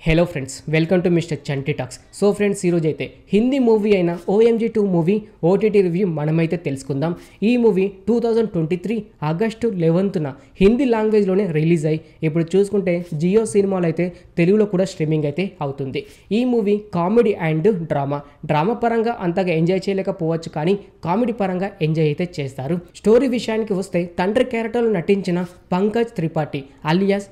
Hello friends, welcome to mister Chanti talks. So friends, ఈరోజు అయితే Hindi movie అయిన OMG2 movie OTT review మనమైతే తెలుసుకుందాం. ఈ మూవీ 2023 ఆగస్టు 11న హిందీ లాంగ్వేజ్లోనే రిలీజ్ అయ్యి ఇప్పుడు చూసుకుంటే జియో సినిమాలో అయితే తెలుగులో కూడా స్ట్రీమింగ్ అయితే అవుతుంది. ఈ మూవీ కామెడీ అండ్ డ్రామా పరంగా అంతగా ఎంజాయ్ చేయలేకపోవచ్చు, కానీ కామెడీ పరంగా ఎంజాయ్ అయితే చేస్తారు. స్టోరీ విషయానికి వస్తే తండ్రి క్యారెక్టర్లో నటించిన పంకజ్ త్రిపాఠి అలియాస్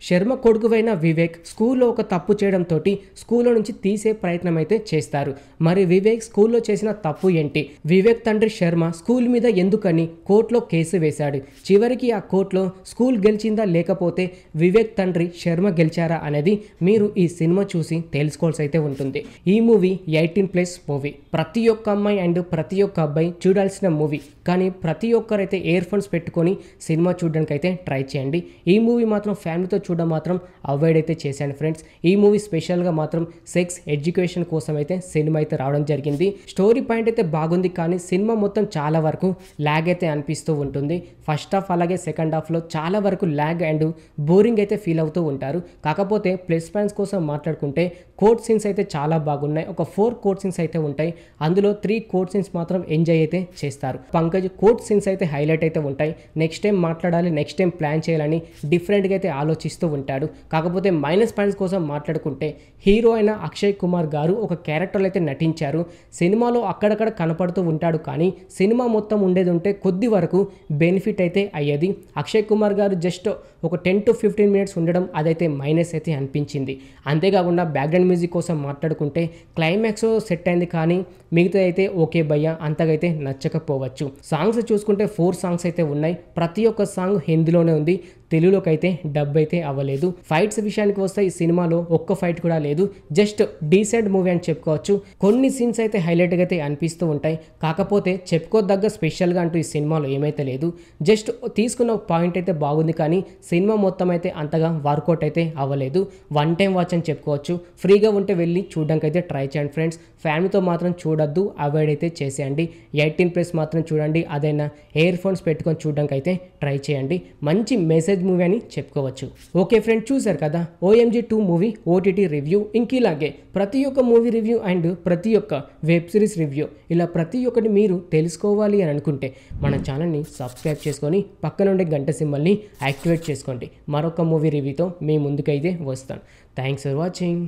శర్మ కొడుకువైన వివేక్ స్కూల్లో ఒక తప్పు చేయడంతో స్కూల్లో నుంచి తీసే ప్రయత్నం అయితే చేస్తారు. మరి వివేక్ స్కూల్లో చేసిన తప్పు ఏంటి, వివేక్ తండ్రి శర్మ స్కూల్ మీద ఎందుకని కోర్టులో కేసు వేశాడు, చివరికి ఆ కోర్టులో స్కూల్ గెలిచిందా లేకపోతే వివేక్ తండ్రి శర్మ గెలిచారా అనేది మీరు ఈ సినిమా చూసి తెలుసుకోవాల్సి అయితే ఉంటుంది. ఈ మూవీ 18+ మూవీ. ప్రతి ఒక్క అమ్మాయి అండ్ ప్రతి ఒక్క అబ్బాయి చూడాల్సిన మూవీ, కానీ ప్రతి ఒక్కరైతే ఇయర్ ఫోన్స్ పెట్టుకొని సినిమా చూడడానికి అయితే ట్రై చేయండి. ఈ మూవీ మాత్రం ఫ్యామిలీతో చూడడం మాత్రం అవాయిడ్ అయితే చేశాను ఫ్రెండ్స్. ఈ మూవీ స్పెషల్గా మాత్రం సెక్స్ ఎడ్యుకేషన్ కోసం అయితే సినిమా అయితే రావడం జరిగింది. స్టోరీ పాయింట్ అయితే బాగుంది, కానీ సినిమా మొత్తం చాలా వరకు ల్యాగ్ అయితే అనిపిస్తూ ఉంటుంది. ఫస్ట్ హాఫ్ అలాగే సెకండ్ హాఫ్లో చాలా వరకు ల్యాగ్ అండ్ బోరింగ్ అయితే ఫీల్ అవుతూ ఉంటారు. కాకపోతే ప్లస్ పాయింట్స్ కోసం మాట్లాడుకుంటే కోర్ట్ సీన్స్ అయితే చాలా బాగున్నాయి. ఒక 4 కోర్ట్ సీన్స్ అయితే ఉంటాయి. అందులో 3 కోర్ట్ సీన్స్ మాత్రం ఎంజాయ్ అయితే చేస్తారు. పంకజ్ కోర్ట్ సీన్స్ అయితే హైలైట్ అయితే ఉంటాయి. నెక్స్ట్ టైం మాట్లాడాలి, నెక్స్ట్ టైం ప్లాన్ చేయాలని డిఫరెంట్గా అయితే ఆలోచిస్తూ ఉంటాడు. కాకపోతే మైనస్ పాయింట్స్ కోసం మాట్లాడుకుంటే హీరో అయిన అక్షయ్ కుమార్ గారు ఒక క్యారెక్టర్లో అయితే నటించారు. సినిమాలో అక్కడక్కడ కనపడుతూ ఉంటాడు, కానీ సినిమా మొత్తం ఉండేది ఉంటే కొద్ది వరకు బెనిఫిట్ అయితే అయ్యేది. అక్షయ్ కుమార్ గారు జస్ట్ ఒక 10 to 15 మినిట్స్ ఉండడం అదైతే మైనస్ అయితే అనిపించింది. అంతేకాకుండా బ్యాక్గ్రౌండ్ మ్యూజిక్ కోసం మాట్లాడుకుంటే క్లైమాక్స్ సెట్ అయింది, కానీ మిగతా అయితే ఓకే భయ్య అంతగా అయితే నచ్చకపోవచ్చు. సాంగ్స్ చూసుకుంటే 4 సాంగ్స్ అయితే ఉన్నాయి. ప్రతి ఒక్క సాంగ్ హిందీలోనే ఉంది, తెలుగులోకి అయితే డబ్ అయితే అవ్వలేదు. ఫైట్స్ విషయానికి వస్తే ఈ సినిమాలో ఒక్క ఫైట్ కూడా లేదు. జస్ట్ డీసెంట్ మూవీ అని చెప్పుకోవచ్చు. కొన్ని సీన్స్ అయితే హైలైట్గా అయితే అనిపిస్తూ ఉంటాయి. కాకపోతే చెప్పుకోదగ్గ స్పెషల్గా అంటూ ఈ సినిమాలో ఏమైతే లేదు. జస్ట్ తీసుకున్న పాయింట్ అయితే బాగుంది, కానీ సినిమా మొత్తం అయితే అంతగా వర్కౌట్ అయితే అవ్వలేదు. వన్ టైం వాచ్ అని చెప్పుకోవచ్చు. ఫ్రీగా ఉంటే వెళ్ళి చూడడానికి అయితే ట్రై చేయండి ఫ్రెండ్స్. ఫ్యామిలీతో మాత్రం చూడొద్దు, అవాయిడ్ అయితే చేసేయండి. 18+ మాత్రం చూడండి, అదైనా ఇయర్ ఫోన్స్ పెట్టుకొని చూడడానికి అయితే ట్రై చేయండి. మంచి మెసేజ్ మూవీ అని చెప్పుకోవచ్చు. ఓకే ఫ్రెండ్, చూసారు కదా OMG2 మూవీ ఓటీటీ రివ్యూ. ఇంకిలాగే ప్రతి ఒక్క మూవీ రివ్యూ అండ్ ప్రతి ఒక్క వెబ్ సిరీస్ రివ్యూ ఇలా ప్రతి ఒక్కటి మీరు తెలుసుకోవాలి అని అనుకుంటే మన ఛానల్ని సబ్స్క్రైబ్ చేసుకొని పక్కన ఉండే గంట సింబల్ని యాక్టివేట్ చేసుకోండి. మరొక మూవీ రివ్యూతో మీ ముందుకైతే వస్తాను. Thanks for watching.